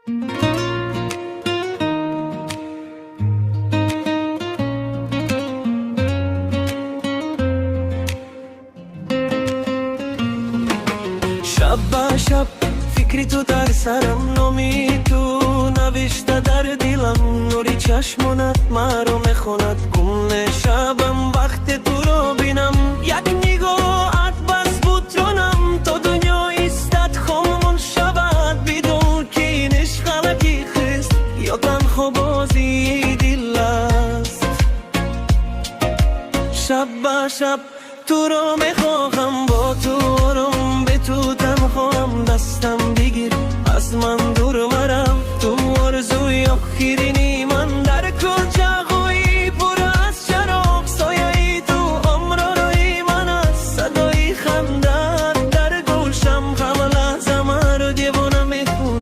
شب با شب فکری تو در سرم، نامی تو نوشته در دلم، نوری چشمونت مرا میخوند. گم شبم وقت تو رو بینم، یک نگاهت بس بود جانم تا دنیا ایستد خاموش شود، بدون که این عشق غلطی خست یا تنها بازی دل است. شب با شب تو رو میخواهم، با تو آرام به تو تنهام، دستم بگیر از من